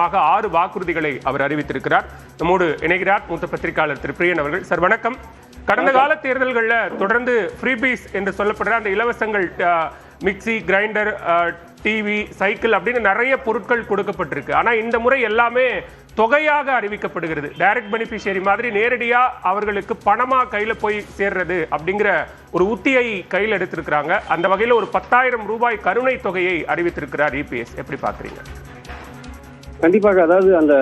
6 வாக்குறுதிகளை அவர் அறிவித்திருக்கிறார். நம்மோடு இணைகிறார் மூத்த பத்திரிகையாளர் திரு பிரியன் அவர்கள். சார் வணக்கம். கடந்த கால தேர்தல்களில் தொடர்ந்து ஃப்ரீபீஸ் என்று சொல்லப்படுற அந்த இலவசங்கள் மிக்சி, கிரைண்டர், டிவி, சைக்கிள் அப்படின்னு நிறைய பொருட்கள் கொடுக்கப்பட்டிருக்கு. ஆனா இந்த முறை எல்லாமே தொகையாக அறிவிக்கப்படுகிறது. டைரக்ட் பெனிஃபிஷியரி மாதிரி நேரடியா அவர்களுக்கு பணமா கையில போய் சேர்றது அப்படிங்கிற ஒரு உத்தியை கையில் எடுத்திருக்கிறாங்க. அந்த வகையில் ஒரு 10,000 ரூபாய் கருணை தொகையை அறிவித்திருக்கிறார் இபிஎஸ். எப்படி பாக்குறீங்க? கண்டிப்பாக. அதாவது அந்த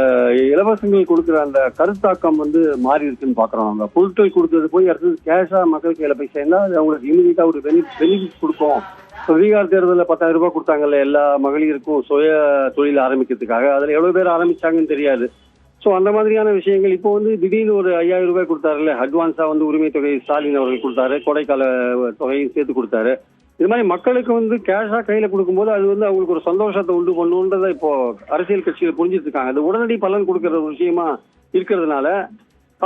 இலவசங்கள் கொடுக்குற அந்த கருத்தாக்கம் மாறி இருக்குன்னு பாக்குறோம். அந்த பொருட்கள் கொடுத்தது போய் அடுத்தது கேஷா மக்கள் கையில போய் சேர்ந்தா அது அவங்களுக்கு இமீடியட்டா ஒரு பெனிஃபிட் கொடுக்கும். இப்போ பீகார் தேர்தலில் 10,000 ரூபாய் கொடுத்தாங்கல்ல எல்லா மகளிருக்கும் சுய தொழில் ஆரம்பிக்கிறதுக்காக. அதுல எவ்வளவு பேர் ஆரம்பிச்சாங்கன்னு தெரியாது. ஸோ அந்த மாதிரியான விஷயங்கள் இப்போ திடீர்னு ஒரு 5,000 ரூபாய் கொடுத்தாருல்ல, அட்வான்ஸா உரிமை தொகை ஸ்டாலின் அவர்கள் கொடுத்தாரு, கோடைக்கால தொகையும் சேர்த்து கொடுத்தாரு. இது மாதிரி மக்களுக்கு கேஷா கையில கொடுக்கும்போது அது அவங்களுக்கு ஒரு சந்தோஷத்தை உண்டு பண்ணுன்றதை இப்போ அரசியல் கட்சிகள் புரிஞ்சிட்டு இருக்காங்க. அது உடனடி பலன் கொடுக்கற ஒரு விஷயமா இருக்கிறதுனால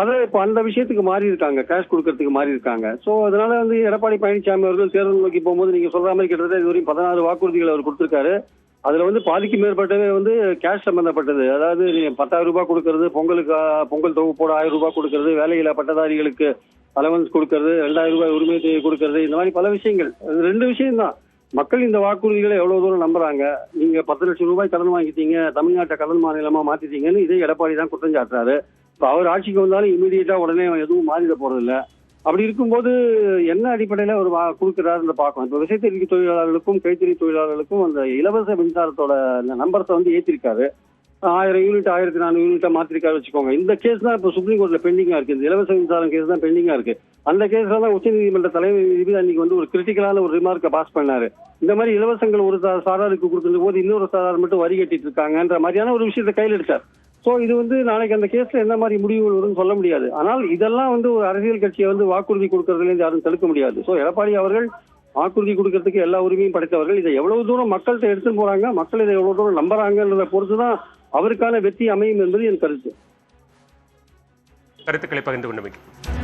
அதை இப்போ அந்த விஷயத்துக்கு மாறி இருக்காங்க, கேஷ் கொடுக்கறதுக்கு மாறி இருக்காங்க. ஸோ அதனால எடப்பாடி பழனிசாமி அவர்கள் தேர்தல் நோக்கி போகும்போது நீங்க சொல்ற மாதிரி கிட்டத்தட்ட இதுவரையும் 16 வாக்குறுதிகள் அவர் கொடுத்திருக்காரு. அதுல பாதிக்கு மேற்பட்டவே கேஷ் சம்பந்தப்பட்டது. அதாவது 10,000 ரூபாய் கொடுக்கறது, பொங்கல் தொகுப்போட 1000 ரூபாய் கொடுக்கறது, வேலையில்லா பட்டதாரிகளுக்கு அலவன்ஸ் கொடுக்கறது, 2,000 ரூபாய் உரிமை தொகை கொடுக்கறது, இந்த மாதிரி பல விஷயங்கள். 2 விஷயம் தான். மக்கள் இந்த வாக்குறுதிகளை எவ்வளவு தூரம் நம்புறாங்க. நீங்க 10 லட்சம் ரூபாய் கடன் வாங்கிட்டீங்க, தமிழ்நாட்டை கடன் மாநிலமா மாத்திட்டீங்கன்னு இதே எடப்பாடி தான் குற்றம் சாட்டுறாரு. இப்போ அவர் ஆட்சிக்கு வந்தாலும் இமீடியட்டா உடனே எதுவும் மாறிட போறது இல்லை. அப்படி இருக்கும்போது என்ன அடிப்படையில அவர் கொடுக்கிறாருன்னு பார்க்கணும். இப்போ விசைத்தறி தொழிலாளர்களுக்கும் கைத்தறி தொழிலாளர்களுக்கும் அந்த இலவச மின்சாரத்தோட அந்த நம்பர்ஸை ஏற்றிருக்காரு. 1000 யூனிட் 1400 யூனிட்டா மாத்திருக்காரு வச்சுக்கோங்க. இந்த கேஸ் தான் இப்போ சுப்ரீம் கோர்ட்ல பெண்டிங்கா இருக்கு. இந்த இலவச மின்சாரம் கேஸ் தான் பெண்டிங்கா இருக்கு. அந்த கேஸ்ல தான் உச்சநீதிமன்ற தலைமை நீதிபதி அன்னைக்கு ஒரு கிரிட்டிக்கலான ஒரு ரிமார்க்கை பாஸ் பண்ணாரு. இந்த மாதிரி இலவசங்கள் ஒரு சாராருக்கு கொடுத்துருந்த போது இன்னொரு சாரார் மட்டும் வரி கட்டிட்டு இருக்காங்கன்ற மாதிரியான ஒரு விஷயத்தை கையில் எடுத்தார். சோ இது நாளைக்கு அந்த கேஸ்ல என்ன மாதிரி முடிவுகள் வரும்னு சொல்ல முடியாது. ஆனால் இதெல்லாம் ஒரு அரசியல் கட்சியை வாக்குறுதி கொடுக்கறதுல இருந்து யாரும் தடுக்க முடியாது. சோ எடப்பாடி அவர்கள் வாக்குறுதி கொடுக்கறதுக்கு எல்லா உரிமையும் படைத்தவர்கள். இதை எவ்வளவு தூரம் மக்கள்கிட்ட எடுத்துட்டு போறாங்க, மக்கள் இதை எவ்வளவு தூரம் நம்புறாங்கன்றத பொறுத்துதான் அவருக்கான வெற்றி அமையும் என்பது என் கருத்து. கருத்துக்களை பகிர்ந்து கொண்டமைக்கு